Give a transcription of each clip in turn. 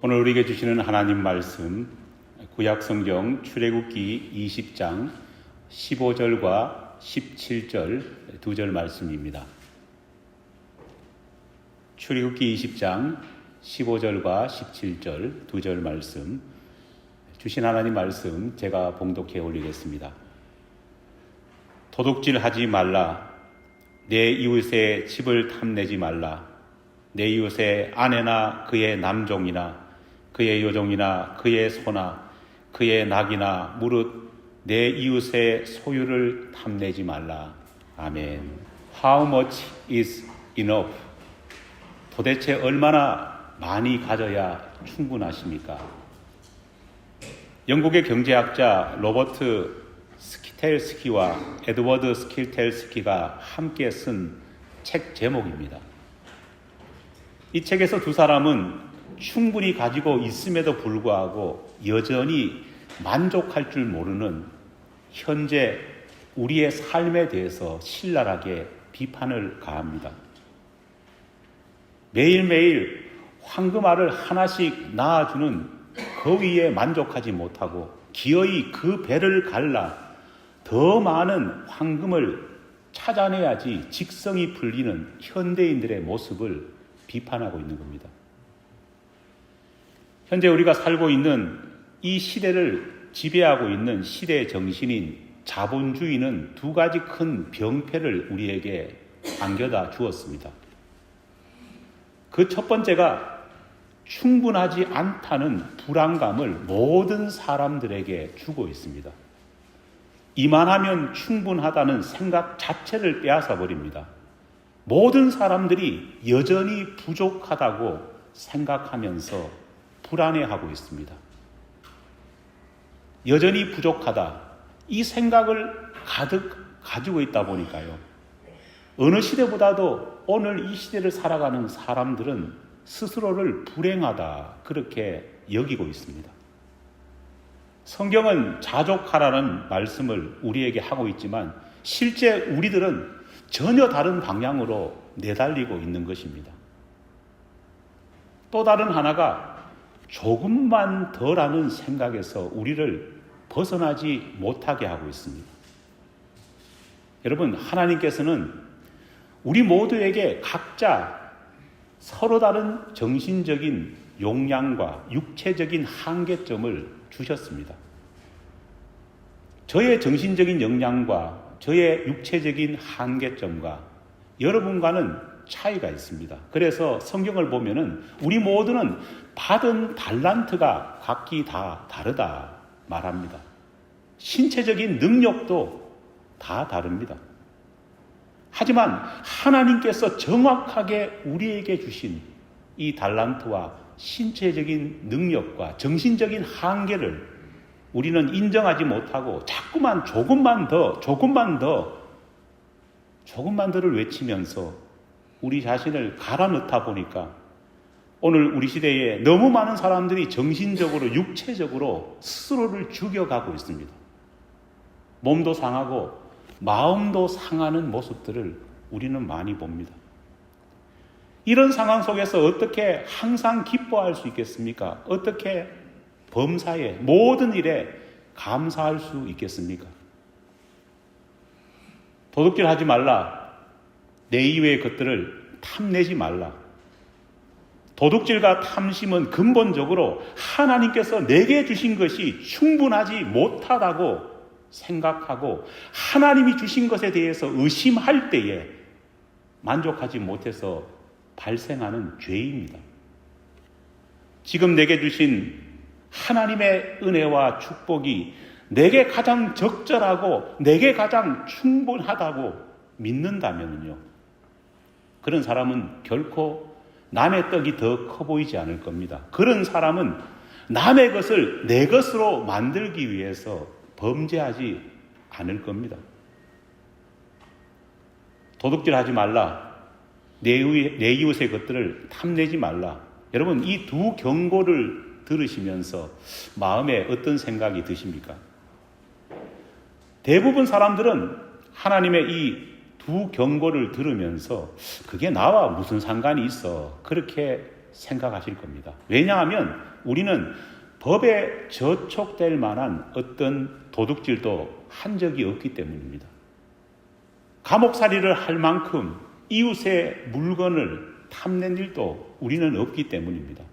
오늘 우리에게 주시는 하나님 말씀, 구약성경 출애굽기 20장 15절과 17절 두 절 말씀입니다. 출애굽기 20장 15절과 17절 두 절 말씀, 주신 하나님 말씀 제가 봉독해 올리겠습니다. 도둑질하지 말라. 내 이웃의 집을 탐내지 말라. 내 이웃의 아내나 그의 남종이나 그의 여종이나 그의 소나 그의 낙이나 무릇 내 이웃의 소유를 탐내지 말라. 아멘. How much is enough? 도대체 얼마나 많이 가져야 충분하십니까? 영국의 경제학자 로버트 스키텔스키와 에드워드 스키텔스키가 함께 쓴 책 제목입니다. 이 책에서 두 사람은 충분히 가지고 있음에도 불구하고 여전히 만족할 줄 모르는 현재 우리의 삶에 대해서 신랄하게 비판을 가합니다. 매일매일 황금알을 하나씩 낳아주는 그 위에 만족하지 못하고 기어이 그 배를 갈라 더 많은 황금을 찾아내야지 직성이 풀리는 현대인들의 모습을 비판하고 있는 겁니다. 현재 우리가 살고 있는 이 시대를 지배하고 있는 시대의 정신인 자본주의는 두 가지 큰 병폐를 우리에게 안겨다 주었습니다. 그 첫 번째가 충분하지 않다는 불안감을 모든 사람들에게 주고 있습니다. 이만하면 충분하다는 생각 자체를 빼앗아 버립니다. 모든 사람들이 여전히 부족하다고 생각하면서 불안해하고 있습니다. 여전히 부족하다. 이 생각을 가득 가지고 있다 보니까요. 어느 시대보다도 오늘 이 시대를 살아가는 사람들은 스스로를 불행하다 그렇게 여기고 있습니다. 성경은 자족하라는 말씀을 우리에게 하고 있지만 실제 우리들은 전혀 다른 방향으로 내달리고 있는 것입니다. 또 다른 하나가 조금만 더라는 생각에서 우리를 벗어나지 못하게 하고 있습니다. 여러분, 하나님께서는 우리 모두에게 각자 서로 다른 정신적인 용량과 육체적인 한계점을 주셨습니다. 저의 정신적인 역량과 저의 육체적인 한계점과 여러분과는 차이가 있습니다. 그래서 성경을 보면은 우리 모두는 받은 달란트가 각기 다 다르다 말합니다. 신체적인 능력도 다 다릅니다. 하지만 하나님께서 정확하게 우리에게 주신 이 달란트와 신체적인 능력과 정신적인 한계를 우리는 인정하지 못하고 자꾸만 조금만 더를 외치면서 우리 자신을 갈아 넣다 보니까 오늘 우리 시대에 너무 많은 사람들이 정신적으로 육체적으로 스스로를 죽여가고 있습니다. 몸도 상하고 마음도 상하는 모습들을 우리는 많이 봅니다. 이런 상황 속에서 어떻게 항상 기뻐할 수 있겠습니까? 어떻게 범사에 모든 일에 감사할 수 있겠습니까? 도둑질하지 말라. 내 이외의 것들을 탐내지 말라. 도둑질과 탐심은 근본적으로 하나님께서 내게 주신 것이 충분하지 못하다고 생각하고 하나님이 주신 것에 대해서 의심할 때에 만족하지 못해서 발생하는 죄입니다. 지금 내게 주신 하나님의 은혜와 축복이 내게 가장 적절하고 내게 가장 충분하다고 믿는다면요, 그런 사람은 결코 남의 떡이 더 커 보이지 않을 겁니다. 그런 사람은 남의 것을 내 것으로 만들기 위해서 범죄하지 않을 겁니다. 도둑질하지 말라. 내 이웃의 것들을 탐내지 말라. 여러분, 이 두 경고를 들으시면서 마음에 어떤 생각이 드십니까? 대부분 사람들은 하나님의 이 두 경고를 들으면서 그게 나와 무슨 상관이 있어? 그렇게 생각하실 겁니다. 왜냐하면 우리는 법에 저촉될 만한 어떤 도둑질도 한 적이 없기 때문입니다. 감옥살이를 할 만큼 이웃의 물건을 탐낸 일도 우리는 없기 때문입니다.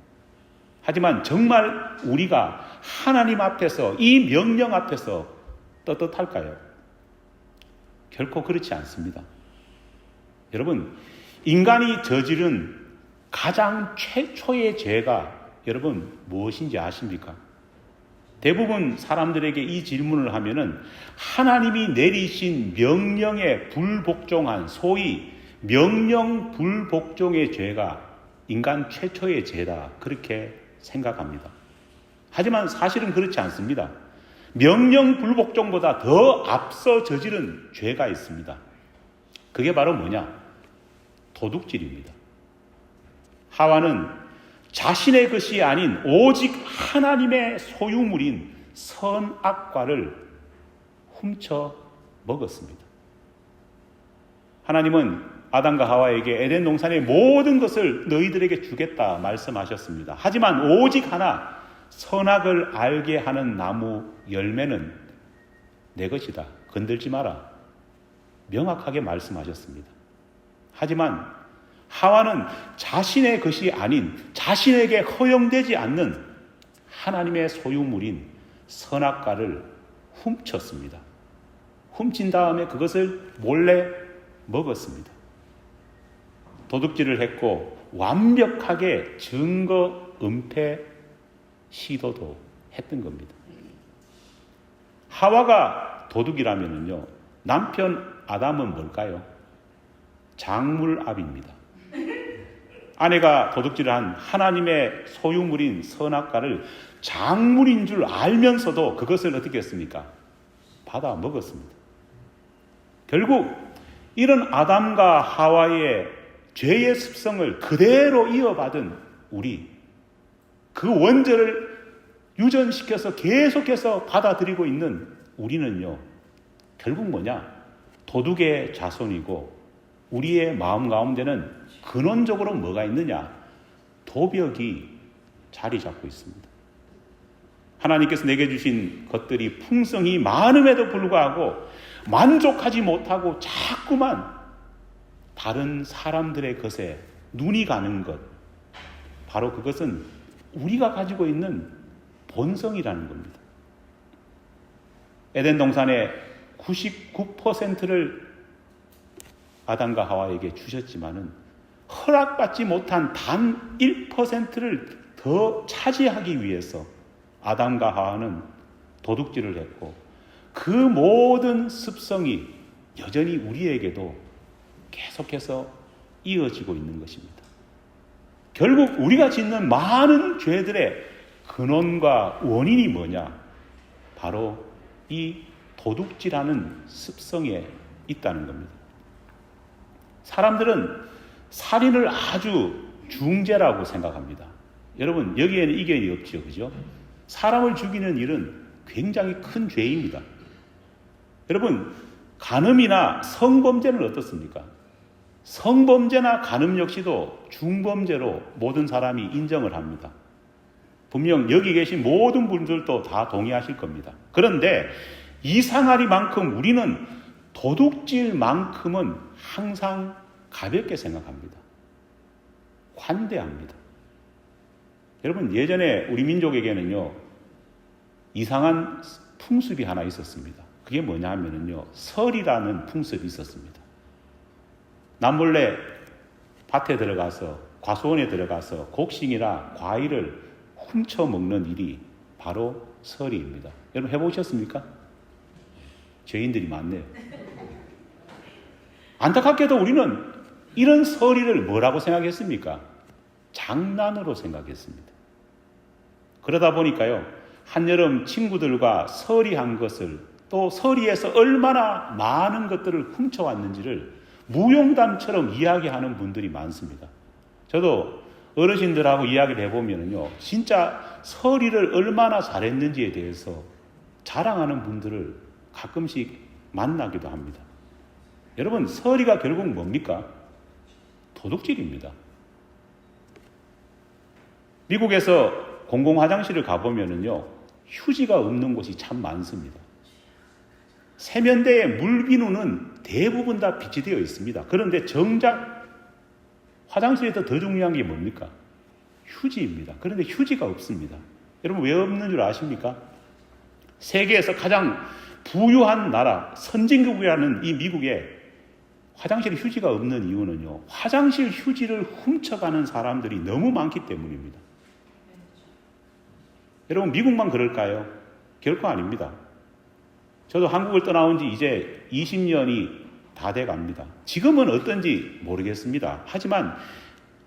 하지만 정말 우리가 하나님 앞에서, 이 명령 앞에서 떳떳할까요? 결코 그렇지 않습니다. 여러분, 인간이 저지른 가장 최초의 죄가 여러분 무엇인지 아십니까? 대부분 사람들에게 이 질문을 하면은 하나님이 내리신 명령에 불복종한, 소위 명령 불복종의 죄가 인간 최초의 죄다, 그렇게 생각합니다. 하지만 사실은 그렇지 않습니다. 명령 불복종보다 더 앞서 저지른 죄가 있습니다. 그게 바로 뭐냐? 도둑질입니다. 하와는 자신의 것이 아닌 오직 하나님의 소유물인 선악과를 훔쳐 먹었습니다. 하나님은 아담과 하와에게 에덴 동산의 모든 것을 너희들에게 주겠다 말씀하셨습니다. 하지만 오직 하나, 선악을 알게 하는 나무 열매는 내 것이다, 건들지 마라, 명확하게 말씀하셨습니다. 하지만 하와는 자신의 것이 아닌, 자신에게 허용되지 않는 하나님의 소유물인 선악과를 훔쳤습니다. 훔친 다음에 그것을 몰래 먹었습니다. 도둑질을 했고 완벽하게 증거 은폐 시도도 했던 겁니다. 하와가 도둑이라면요, 남편 아담은 뭘까요? 장물압입니다. 아내가 도둑질을 한 하나님의 소유물인 선악과를 작물인 줄 알면서도 그것을 어떻게 했습니까? 받아 먹었습니다. 결국 이런 아담과 하와의 죄의 습성을 그대로 이어받은 우리, 그 원죄를 유전시켜서 계속해서 받아들이고 있는 우리는요, 결국 뭐냐? 도둑의 자손이고, 우리의 마음 가운데는 근원적으로 뭐가 있느냐? 도벽이 자리 잡고 있습니다. 하나님께서 내게 주신 것들이 풍성이 많음에도 불구하고 만족하지 못하고 자꾸만 다른 사람들의 것에 눈이 가는 것, 바로 그것은 우리가 가지고 있는 본성이라는 겁니다. 에덴 동산의 99%를 아담과 하와에게 주셨지만은 허락받지 못한 단 1%를 더 차지하기 위해서 아담과 하와는 도둑질을 했고, 그 모든 습성이 여전히 우리에게도 계속해서 이어지고 있는 것입니다. 결국 우리가 짓는 많은 죄들의 근원과 원인이 뭐냐? 바로 이 도둑질하는 습성에 있다는 겁니다. 사람들은 살인을 아주 중죄라고 생각합니다. 여러분, 여기에는 이견이 없죠, 그죠? 사람을 죽이는 일은 굉장히 큰 죄입니다. 여러분, 간음이나 성범죄는 어떻습니까? 성범죄나 간음 역시도 중범죄로 모든 사람이 인정을 합니다. 분명 여기 계신 모든 분들도 다 동의하실 겁니다. 그런데 이상하리만큼 우리는 도둑질만큼은 항상 가볍게 생각합니다. 관대합니다. 여러분, 예전에 우리 민족에게는요, 이상한 풍습이 하나 있었습니다. 그게 뭐냐 하면요, 설이라는 풍습이 있었습니다. 남몰래 밭에 들어가서, 과수원에 들어가서 곡식이나 과일을 훔쳐 먹는 일이 바로 설이입니다. 여러분, 해보셨습니까? 죄인들이 많네요. 안타깝게도 우리는 이런 설이를 뭐라고 생각했습니까? 장난으로 생각했습니다. 그러다 보니까요, 한여름 친구들과 서리한 것을, 또 서리에서 얼마나 많은 것들을 훔쳐왔는지를 무용담처럼 이야기하는 분들이 많습니다. 저도 어르신들하고 이야기를 해보면요, 진짜 서리를 얼마나 잘했는지에 대해서 자랑하는 분들을 가끔씩 만나기도 합니다. 여러분, 서리가 결국 뭡니까? 도둑질입니다. 미국에서 공공 화장실을 가보면은요, 휴지가 없는 곳이 참 많습니다. 세면대의 물비누는 대부분 다 비치되어 있습니다. 그런데 정작 화장실에서 더 중요한 게 뭡니까? 휴지입니다. 그런데 휴지가 없습니다. 여러분 왜 없는 줄 아십니까? 세계에서 가장 부유한 나라, 선진국이라는 이 미국에 화장실에 휴지가 없는 이유는요, 화장실 휴지를 훔쳐가는 사람들이 너무 많기 때문입니다. 여러분 미국만 그럴까요? 결코 아닙니다. 저도 한국을 떠나온 지 이제 20년이 다 돼 갑니다. 지금은 어떤지 모르겠습니다. 하지만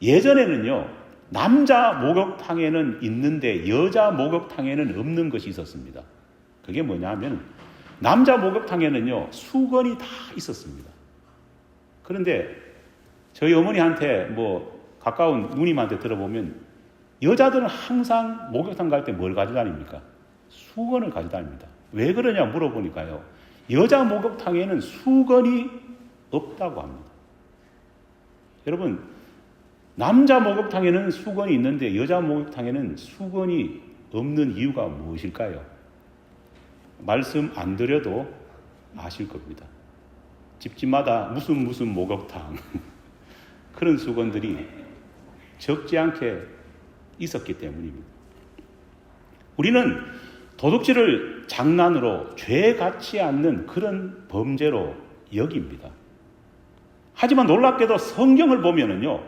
예전에는요, 남자 목욕탕에는 있는데 여자 목욕탕에는 없는 것이 있었습니다. 그게 뭐냐면 남자 목욕탕에는요, 수건이 다 있었습니다. 그런데 저희 어머니한테 가까운 누님한테 들어보면 여자들은 항상 목욕탕 갈 때 뭘 가져다닙니까? 수건을 가져다닙니다. 왜 그러냐 물어보니까요, 여자 목욕탕에는 수건이 없다고 합니다. 여러분, 남자 목욕탕에는 수건이 있는데 여자 목욕탕에는 수건이 없는 이유가 무엇일까요? 말씀 안 드려도 아실 겁니다. 집집마다 무슨 목욕탕 그런 수건들이 적지 않게 있었기 때문입니다. 우리는 도둑질을 장난으로 죄 같지 않는 그런 범죄로 여깁니다. 하지만 놀랍게도 성경을 보면은요,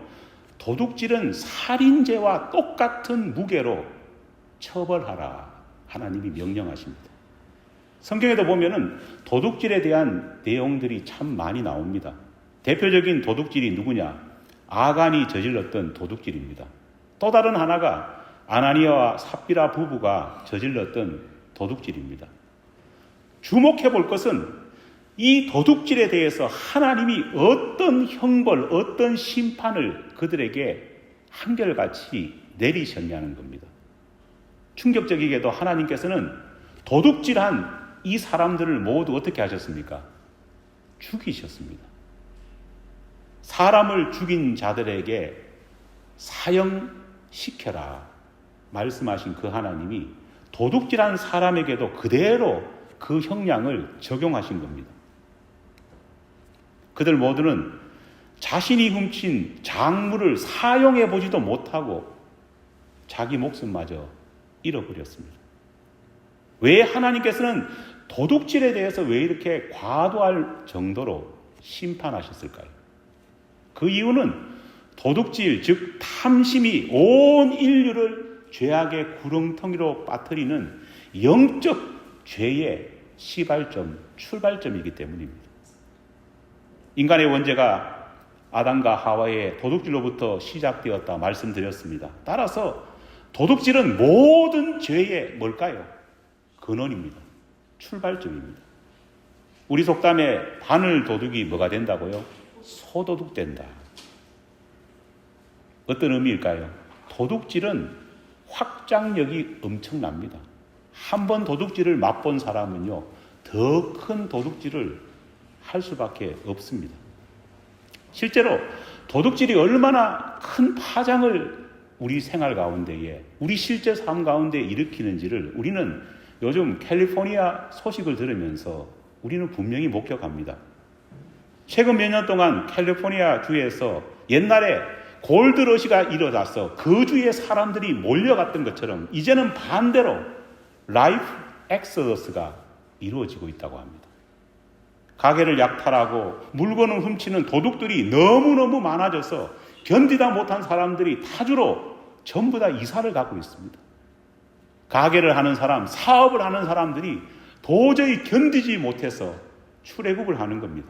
도둑질은 살인죄와 똑같은 무게로 처벌하라 하나님이 명령하십니다. 성경에도 보면은 도둑질에 대한 내용들이 참 많이 나옵니다. 대표적인 도둑질이 누구냐? 아간이 저질렀던 도둑질입니다. 또 다른 하나가 아나니아와 삽비라 부부가 저질렀던 도둑질입니다. 주목해 볼 것은 이 도둑질에 대해서 하나님이 어떤 형벌, 어떤 심판을 그들에게 한결같이 내리셨냐는 겁니다. 충격적이게도 하나님께서는 도둑질한 이 사람들을 모두 어떻게 하셨습니까? 죽이셨습니다. 사람을 죽인 자들에게 사형시켜라 말씀하신 그 하나님이 도둑질한 사람에게도 그대로 그 형량을 적용하신 겁니다. 그들 모두는 자신이 훔친 작물을 사용해 보지도 못하고 자기 목숨마저 잃어버렸습니다. 왜 하나님께서는 도둑질에 대해서 왜 이렇게 과도할 정도로 심판하셨을까요? 그 이유는 도둑질, 즉 탐심이 온 인류를 죄악의 구렁텅이로 빠뜨리는 영적 죄의 시발점, 출발점이기 때문입니다. 인간의 원죄가 아담과 하와의 도둑질로부터 시작되었다 말씀드렸습니다. 따라서 도둑질은 모든 죄의 뭘까요? 근원입니다. 출발점입니다. 우리 속담에 바늘 도둑이 뭐가 된다고요? 소도둑 된다. 어떤 의미일까요? 도둑질은 확장력이 엄청납니다. 한 번 도둑질을 맛본 사람은요, 더 큰 도둑질을 할 수밖에 없습니다. 실제로 도둑질이 얼마나 큰 파장을 우리 생활 가운데에, 우리 실제 삶 가운데 일으키는지를 우리는 요즘 캘리포니아 소식을 들으면서 우리는 분명히 목격합니다. 최근 몇 년 동안 캘리포니아 주에서 옛날에 골드러시가 일어나서 그 주에 사람들이 몰려갔던 것처럼 이제는 반대로 라이프 엑소더스가 이루어지고 있다고 합니다. 가게를 약탈하고 물건을 훔치는 도둑들이 너무너무 많아져서 견디다 못한 사람들이 타주로 전부 다 이사를 가고 있습니다. 가게를 하는 사람, 사업을 하는 사람들이 도저히 견디지 못해서 출애굽을 하는 겁니다.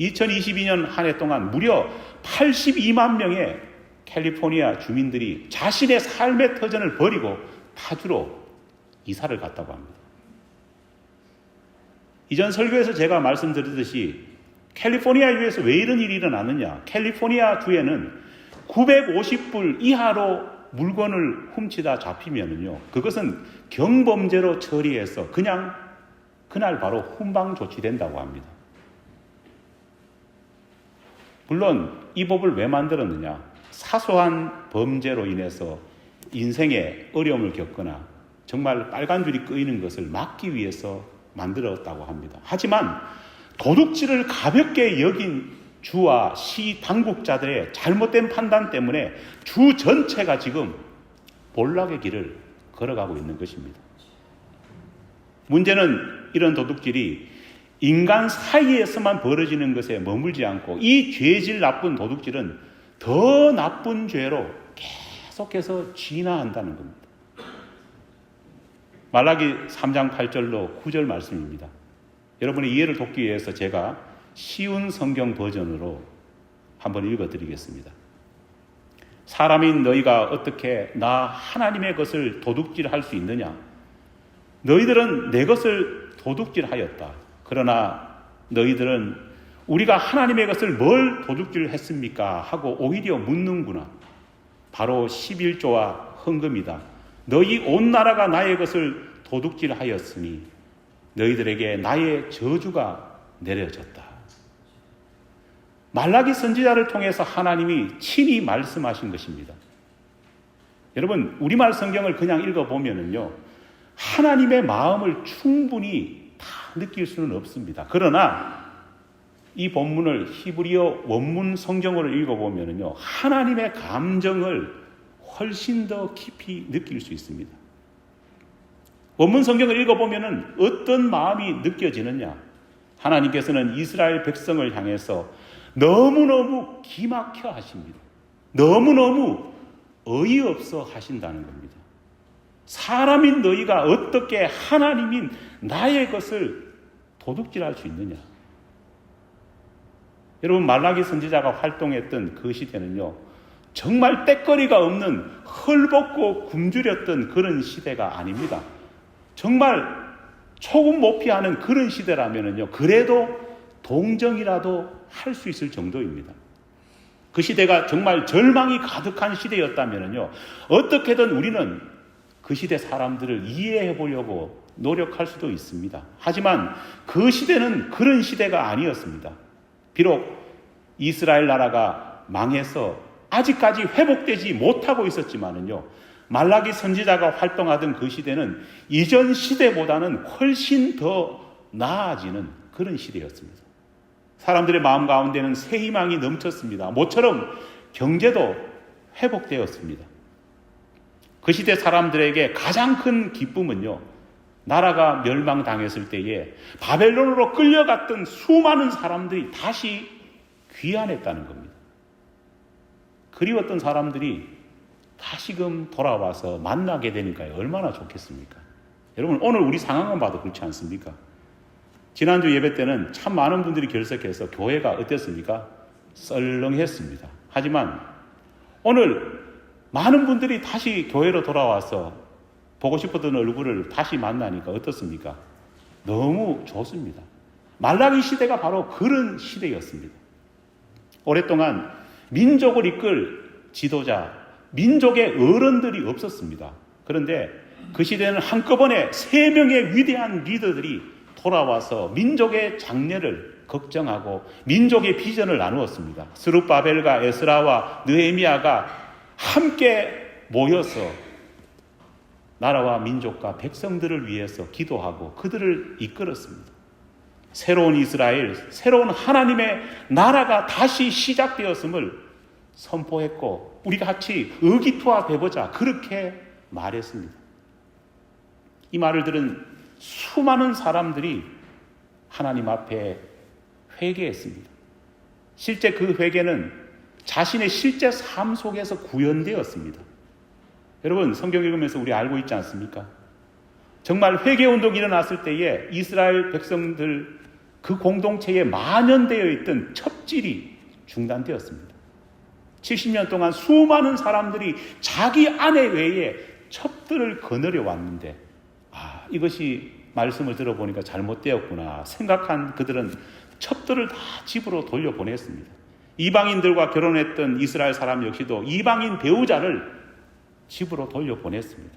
2022년 한 해 동안 무려 82만 명의 캘리포니아 주민들이 자신의 삶의 터전을 버리고 타주로 이사를 갔다고 합니다. 이전 설교에서 제가 말씀드렸듯이 캘리포니아주에서 왜 이런 일이 일어나느냐? 캘리포니아 주에는 950불 이하로 물건을 훔치다 잡히면은요, 그것은 경범죄로 처리해서 그냥 그날 바로 훈방 조치된다고 합니다. 물론 이 법을 왜 만들었느냐? 사소한 범죄로 인해서 인생에 어려움을 겪거나 정말 빨간 줄이 끄이는 것을 막기 위해서 만들었다고 합니다. 하지만 도둑질을 가볍게 여긴 주와 시 당국자들의 잘못된 판단 때문에 주 전체가 지금 몰락의 길을 걸어가고 있는 것입니다. 문제는 이런 도둑질이 인간 사이에서만 벌어지는 것에 머물지 않고 이 죄질 나쁜 도둑질은 더 나쁜 죄로 계속해서 진화한다는 겁니다. 말라기 3장 8절로 9절 말씀입니다. 여러분의 이해를 돕기 위해서 제가 쉬운 성경 버전으로 한번 읽어드리겠습니다. 사람인 너희가 어떻게 나 하나님의 것을 도둑질할 수 있느냐? 너희들은 내 것을 도둑질하였다. 그러나 너희들은 우리가 하나님의 것을 뭘 도둑질했습니까? 하고 오히려 묻는구나. 바로 11조와 헌금이다. 너희 온 나라가 나의 것을 도둑질하였으니 너희들에게 나의 저주가 내려졌다. 말라기 선지자를 통해서 하나님이 친히 말씀하신 것입니다. 여러분, 우리말 성경을 그냥 읽어보면요, 하나님의 마음을 충분히 다 느낄 수는 없습니다. 그러나 이 본문을 히브리어 원문 성경으로 읽어보면요, 하나님의 감정을 훨씬 더 깊이 느낄 수 있습니다. 원문 성경을 읽어보면 어떤 마음이 느껴지느냐? 하나님께서는 이스라엘 백성을 향해서 너무너무 기막혀 하십니다. 너무너무 어이없어 하신다는 겁니다. 사람인 너희가 어떻게 하나님인 나의 것을 도둑질할 수 있느냐? 여러분, 말라기 선지자가 활동했던 그 시대는요, 정말 때거리가 없는 헐벗고 굶주렸던 그런 시대가 아닙니다. 정말 초급 모피하는 그런 시대라면요, 그래도 동정이라도 할 수 있을 정도입니다. 그 시대가 정말 절망이 가득한 시대였다면요, 어떻게든 우리는 그 시대 사람들을 이해해 보려고 노력할 수도 있습니다. 하지만 그 시대는 그런 시대가 아니었습니다. 비록 이스라엘 나라가 망해서 아직까지 회복되지 못하고 있었지만은요, 말라기 선지자가 활동하던 그 시대는 이전 시대보다는 훨씬 더 나아지는 그런 시대였습니다. 사람들의 마음 가운데는 새 희망이 넘쳤습니다. 모처럼 경제도 회복되었습니다. 그 시대 사람들에게 가장 큰 기쁨은요, 나라가 멸망당했을 때에 바벨론으로 끌려갔던 수많은 사람들이 다시 귀환했다는 겁니다. 그리웠던 사람들이 다시금 돌아와서 만나게 되니까 얼마나 좋겠습니까? 여러분, 오늘 우리 상황만 봐도 그렇지 않습니까? 지난주 예배 때는 참 많은 분들이 결석해서 교회가 어땠습니까? 썰렁했습니다. 하지만 오늘 많은 분들이 다시 교회로 돌아와서 보고 싶었던 얼굴을 다시 만나니까 어떻습니까? 너무 좋습니다. 말라기 시대가 바로 그런 시대였습니다. 오랫동안 민족을 이끌 지도자, 민족의 어른들이 없었습니다. 그런데 그 시대는 한꺼번에 3명의 위대한 리더들이 돌아와서 민족의 장래를 걱정하고 민족의 비전을 나누었습니다. 스룹바벨과 에스라와 느헤미야가 함께 모여서 나라와 민족과 백성들을 위해서 기도하고 그들을 이끌었습니다. 새로운 이스라엘, 새로운 하나님의 나라가 다시 시작되었음을 선포했고 우리 같이 의기투합해보자 그렇게 말했습니다. 이 말을 들은 수많은 사람들이 하나님 앞에 회개했습니다. 실제 그 회개는 자신의 실제 삶 속에서 구현되었습니다. 여러분, 성경 읽으면서 우리 알고 있지 않습니까? 정말 회개운동이 일어났을 때에 이스라엘 백성들 그 공동체에 만연되어 있던 첩질이 중단되었습니다. 70년 동안 수많은 사람들이 자기 아내 외에 첩들을 거느려 왔는데 이것이 말씀을 들어보니까 잘못되었구나 생각한 그들은 첩들을 다 집으로 돌려보냈습니다. 이방인들과 결혼했던 이스라엘 사람 역시도 이방인 배우자를 집으로 돌려보냈습니다.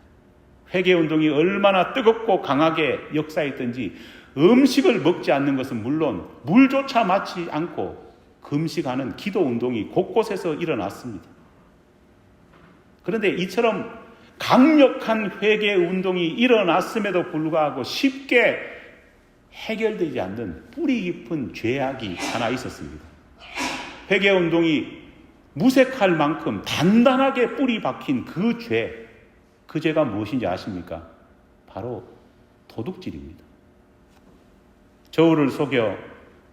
회개운동이 얼마나 뜨겁고 강하게 역사했던지 음식을 먹지 않는 것은 물론 물조차 마지 않고 금식하는 기도운동이 곳곳에서 일어났습니다. 그런데 이처럼 강력한 회개 운동이 일어났음에도 불구하고 쉽게 해결되지 않는 뿌리 깊은 죄악이 하나 있었습니다. 회개 운동이 무색할 만큼 단단하게 뿌리 박힌 그 죄가 무엇인지 아십니까? 바로 도둑질입니다. 저울을 속여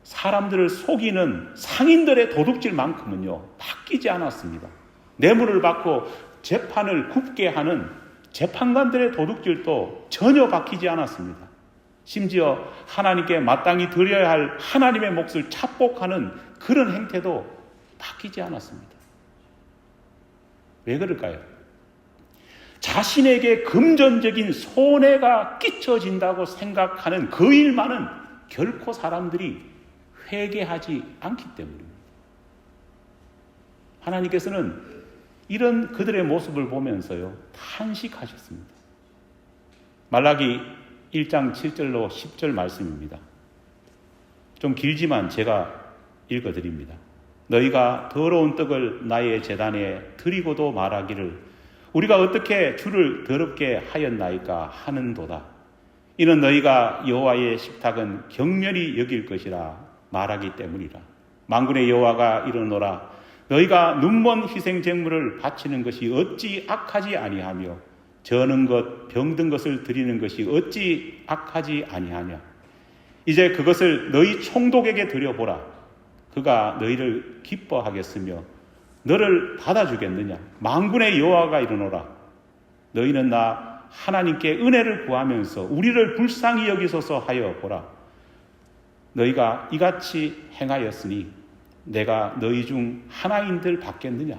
사람들을 속이는 상인들의 도둑질만큼은요, 바뀌지 않았습니다. 뇌물을 받고 재판을 굽게 하는 재판관들의 도둑질도 전혀 바뀌지 않았습니다. 심지어 하나님께 마땅히 드려야 할 하나님의 몫을 착복하는 그런 행태도 바뀌지 않았습니다. 왜 그럴까요? 자신에게 금전적인 손해가 끼쳐진다고 생각하는 그 일만은 결코 사람들이 회개하지 않기 때문입니다. 하나님께서는 이런 그들의 모습을 보면서요, 탄식하셨습니다. 말라기 1장 7절로 10절 말씀입니다. 좀 길지만 제가 읽어드립니다. 너희가 더러운 떡을 나의 제단에 드리고도 말하기를 우리가 어떻게 주를 더럽게 하였나이까 하는도다. 이는 너희가 여호와의 식탁은 경멸히 여길 것이라 말하기 때문이라. 만군의 여호와가 이르노라. 너희가 눈먼 희생제물을 바치는 것이 어찌 악하지 아니하며 저는 것 병든 것을 드리는 것이 어찌 악하지 아니하냐. 이제 그것을 너희 총독에게 드려보라. 그가 너희를 기뻐하겠으며 너를 받아주겠느냐. 만군의 여호와가 이르노라. 너희는 나 하나님께 은혜를 구하면서 우리를 불쌍히 여기소서 하여 보라. 너희가 이같이 행하였으니 내가 너희 중 하나인들 받겠느냐.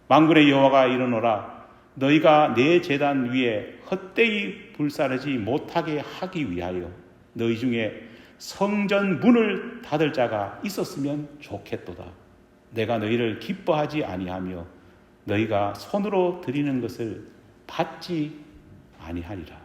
만군의 여호와가 이르노라. 너희가 내 제단 위에 헛되이 불사르지 못하게 하기 위하여 너희 중에 성전 문을 닫을 자가 있었으면 좋겠도다. 내가 너희를 기뻐하지 아니하며 너희가 손으로 드리는 것을 받지 아니하리라.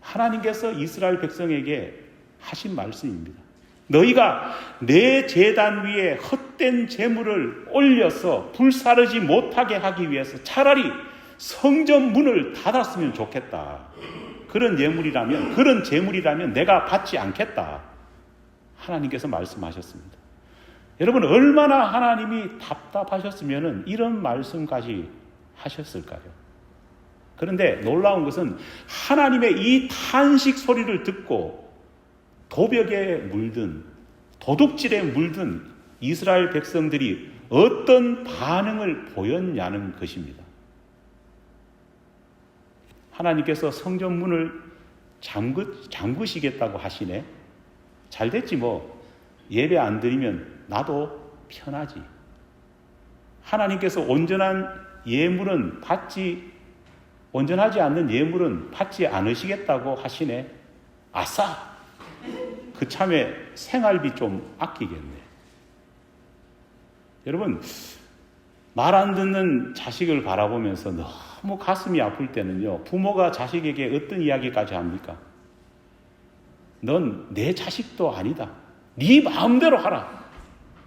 하나님께서 이스라엘 백성에게 하신 말씀입니다. 너희가 내 제단 위에 헛된 제물을 올려서 불사르지 못하게 하기 위해서 차라리 성전 문을 닫았으면 좋겠다. 그런 예물이라면, 그런 제물이라면 내가 받지 않겠다. 하나님께서 말씀하셨습니다. 여러분, 얼마나 하나님이 답답하셨으면 이런 말씀까지 하셨을까요? 그런데 놀라운 것은 하나님의 이 탄식 소리를 듣고 도벽에 물든, 도둑질에 물든 이스라엘 백성들이 어떤 반응을 보였냐는 것입니다. 하나님께서 성전 문을 잠그시겠다고 하시네. 잘 됐지 뭐. 예배 안 드리면 나도 편하지. 하나님께서 온전하지 않는 예물은 받지 않으시겠다고 하시네. 아싸! 그 참에 생활비 좀 아끼겠네. 여러분, 말 안 듣는 자식을 바라보면서 너무 가슴이 아플 때는요, 부모가 자식에게 어떤 이야기까지 합니까? 넌 내 자식도 아니다. 네 마음대로 하라.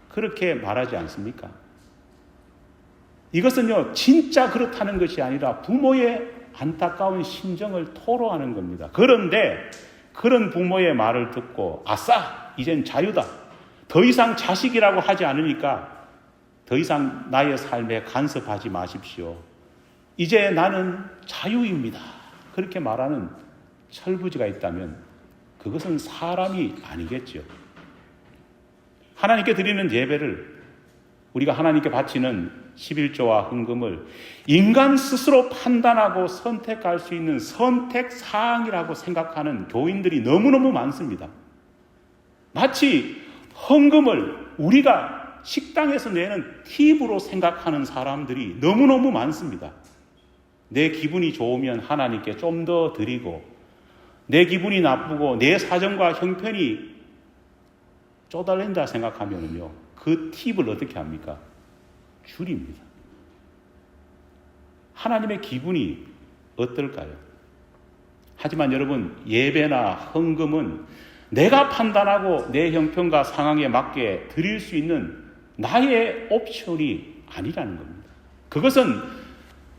그렇게 말하지 않습니까? 이것은요, 진짜 그렇다는 것이 아니라 부모의 안타까운 심정을 토로하는 겁니다. 그런데 그런 부모의 말을 듣고 아싸! 이젠 자유다. 더 이상 자식이라고 하지 않으니까 더 이상 나의 삶에 간섭하지 마십시오. 이제 나는 자유입니다. 그렇게 말하는 철부지가 있다면 그것은 사람이 아니겠죠. 하나님께 드리는 예배를, 우리가 하나님께 바치는 11조와 헌금을 인간 스스로 판단하고 선택할 수 있는 선택사항이라고 생각하는 교인들이 너무너무 많습니다. 마치 헌금을 우리가 식당에서 내는 팁으로 생각하는 사람들이 너무너무 많습니다. 내 기분이 좋으면 하나님께 좀 더 드리고, 내 기분이 나쁘고 내 사정과 형편이 쪼달린다 생각하면요, 그 팁을 어떻게 합니까? 줄입니다. 하나님의 기분이 어떨까요? 하지만 여러분, 예배나 헌금은 내가 판단하고 내 형편과 상황에 맞게 드릴 수 있는 나의 옵션이 아니라는 겁니다. 그것은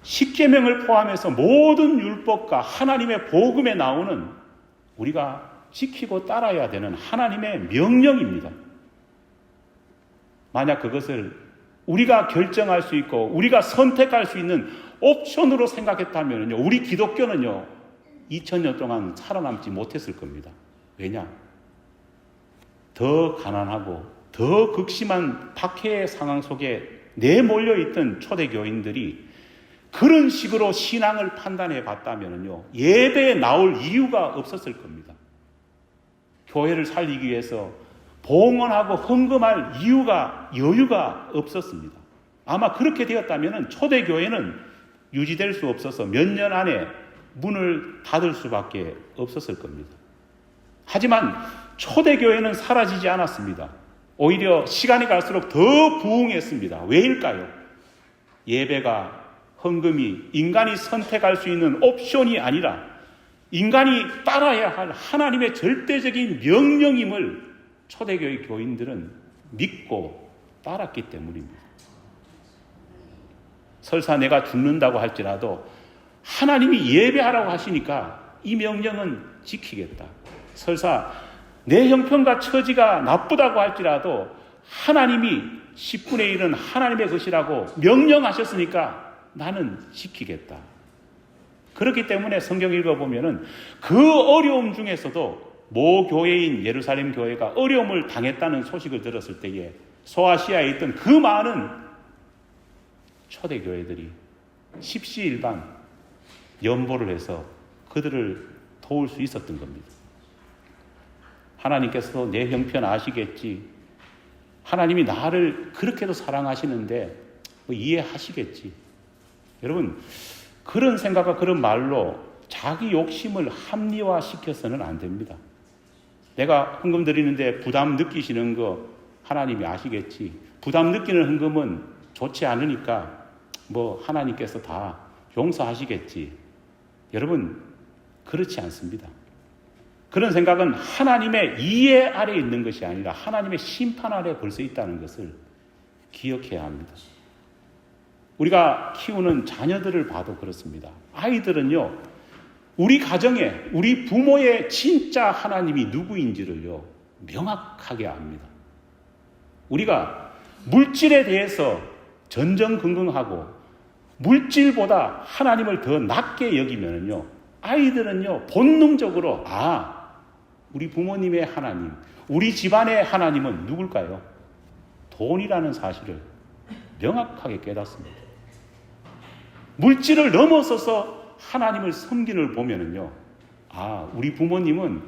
십계명을 포함해서 모든 율법과 하나님의 복음에 나오는 우리가 지키고 따라야 되는 하나님의 명령입니다. 만약 그것을 우리가 결정할 수 있고 우리가 선택할 수 있는 옵션으로 생각했다면요, 우리 기독교는요 2000년 동안 살아남지 못했을 겁니다. 왜냐? 더 가난하고 더 극심한 박해의 상황 속에 내몰려있던 초대교인들이 그런 식으로 신앙을 판단해 봤다면요 예배에 나올 이유가 없었을 겁니다. 교회를 살리기 위해서 봉헌하고 헌금할 여유가 없었습니다. 아마 그렇게 되었다면 초대교회는 유지될 수 없어서 몇 년 안에 문을 닫을 수밖에 없었을 겁니다. 하지만 초대교회는 사라지지 않았습니다. 오히려 시간이 갈수록 더 부흥했습니다. 왜일까요? 예배가, 헌금이 인간이 선택할 수 있는 옵션이 아니라 인간이 따라야 할 하나님의 절대적인 명령임을 초대교회 교인들은 믿고 따랐기 때문입니다. 설사 내가 죽는다고 할지라도 하나님이 예배하라고 하시니까 이 명령은 지키겠다. 설사 내 형편과 처지가 나쁘다고 할지라도 하나님이 10분의 1은 하나님의 것이라고 명령하셨으니까 나는 지키겠다. 그렇기 때문에 성경 읽어보면은 그 어려움 중에서도 모 교회인 예루살렘 교회가 어려움을 당했다는 소식을 들었을 때에 소아시아에 있던 그 많은 초대교회들이 십시일반 연보를 해서 그들을 도울 수 있었던 겁니다. 하나님께서도 내 형편 아시겠지. 하나님이 나를 그렇게도 사랑하시는데 이해하시겠지. 여러분, 그런 생각과 그런 말로 자기 욕심을 합리화시켜서는 안 됩니다. 내가 헌금 드리는데 부담 느끼시는 거 하나님이 아시겠지. 부담 느끼는 헌금은 좋지 않으니까 하나님께서 다 용서하시겠지. 여러분, 그렇지 않습니다. 그런 생각은 하나님의 이해 아래 있는 것이 아니라 하나님의 심판 아래 벌써 있다는 것을 기억해야 합니다. 우리가 키우는 자녀들을 봐도 그렇습니다. 아이들은요, 우리 가정에 우리 부모의 진짜 하나님이 누구인지를요 명확하게 압니다. 우리가 물질에 대해서 전전긍긍하고 물질보다 하나님을 더 낮게 여기면요 아이들은요 본능적으로 우리 부모님의 하나님, 우리 집안의 하나님은 누굴까요? 돈이라는 사실을 명확하게 깨닫습니다. 물질을 넘어서서 하나님을 섬기는 보면은요, 우리 부모님은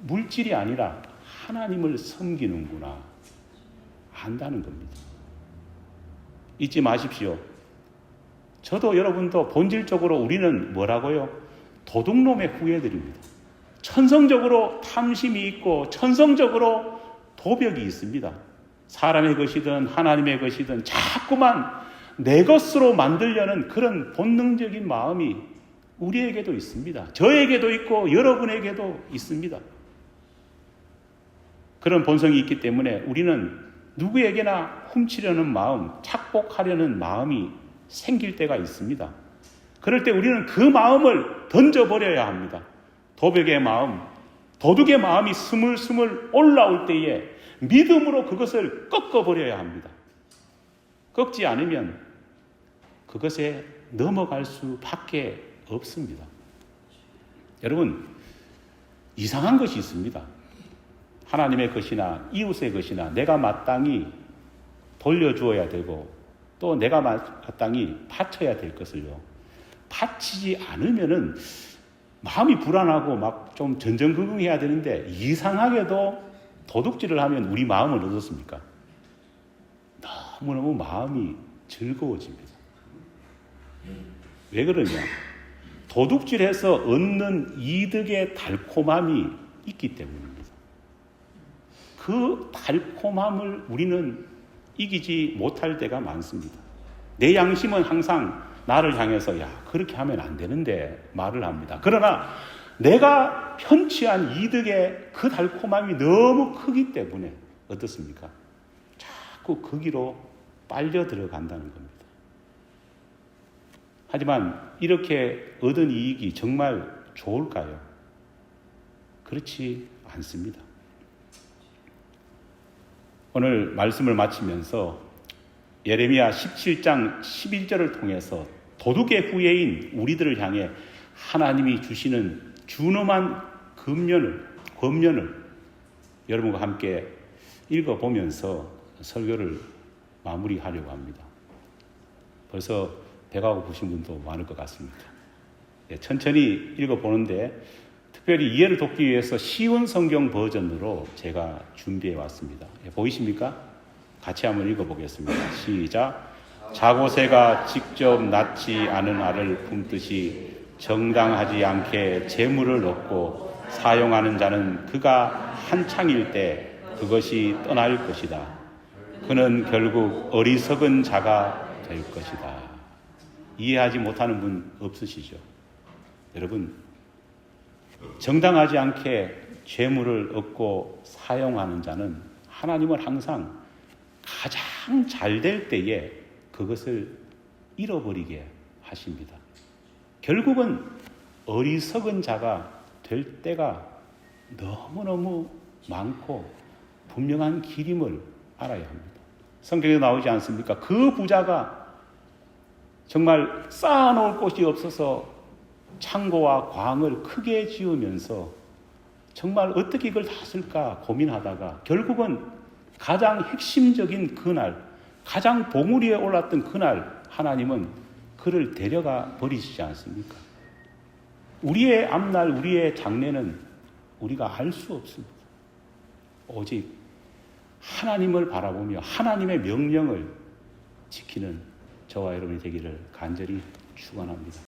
물질이 아니라 하나님을 섬기는구나 안다는 겁니다. 잊지 마십시오. 저도 여러분도 본질적으로 우리는 뭐라고요? 도둑놈의 후예들입니다. 천성적으로 탐심이 있고 천성적으로 도벽이 있습니다. 사람의 것이든 하나님의 것이든 자꾸만 내 것으로 만들려는 그런 본능적인 마음이 우리에게도 있습니다. 저에게도 있고 여러분에게도 있습니다. 그런 본성이 있기 때문에 우리는 누구에게나 훔치려는 마음, 착복하려는 마음이 생길 때가 있습니다. 그럴 때 우리는 그 마음을 던져버려야 합니다. 도벽의 마음, 도둑의 마음이 스물스물 올라올 때에 믿음으로 그것을 꺾어버려야 합니다. 꺾지 않으면 그것에 넘어갈 수밖에 없습니다. 여러분, 이상한 것이 있습니다. 하나님의 것이나 이웃의 것이나 내가 마땅히 돌려주어야 되고 또 내가 마땅히 바쳐야 될 것을요, 바치지 않으면은 마음이 불안하고 막 좀 전전긍긍해야 되는데 이상하게도 도둑질을 하면 우리 마음은 어떻습니까? 너무너무 마음이 즐거워집니다. 왜 그러냐? 도둑질해서 얻는 이득의 달콤함이 있기 때문입니다. 그 달콤함을 우리는 이기지 못할 때가 많습니다. 내 양심은 항상 나를 향해서 그렇게 하면 안 되는데 말을 합니다. 그러나 내가 편취한 이득의 그 달콤함이 너무 크기 때문에 어떻습니까? 자꾸 거기로 빨려 들어간다는 겁니다. 하지만 이렇게 얻은 이익이 정말 좋을까요? 그렇지 않습니다. 오늘 말씀을 마치면서 예레미야 17장 11절을 통해서 도둑의 후예인 우리들을 향해 하나님이 주시는 준엄한 권면을 여러분과 함께 읽어보면서 설교를 마무리하려고 합니다. 벌써 배가 고프신 분도 많을 것 같습니다. 천천히 읽어보는데 특별히 이해를 돕기 위해서 쉬운 성경 버전으로 제가 준비해 왔습니다. 보이십니까? 같이 한번 읽어보겠습니다. 시작. 자고새가 직접 낳지 않은 알을 품듯이 정당하지 않게 재물을 얻고 사용하는 자는 그가 한창일 때 그것이 떠날 것이다. 그는 결국 어리석은 자가 될 것이다. 이해하지 못하는 분 없으시죠? 여러분, 정당하지 않게 재물을 얻고 사용하는 자는 하나님은 항상 가장 잘 될 때에 그것을 잃어버리게 하십니다. 결국은 어리석은 자가 될 때가 너무너무 많고 분명한 길임을 알아야 합니다. 성경에 나오지 않습니까? 그 부자가 정말 쌓아놓을 곳이 없어서 창고와 광을 크게 지으면서 정말 어떻게 이걸 다 쓸까 고민하다가 결국은 가장 핵심적인 그날, 가장 봉우리 위에 올랐던 그날 하나님은 그를 데려가 버리시지 않습니까? 우리의 앞날, 우리의 장래는 우리가 알 수 없습니다. 오직 하나님을 바라보며 하나님의 명령을 지키는 저와 여러분이 되기를 간절히 축원합니다.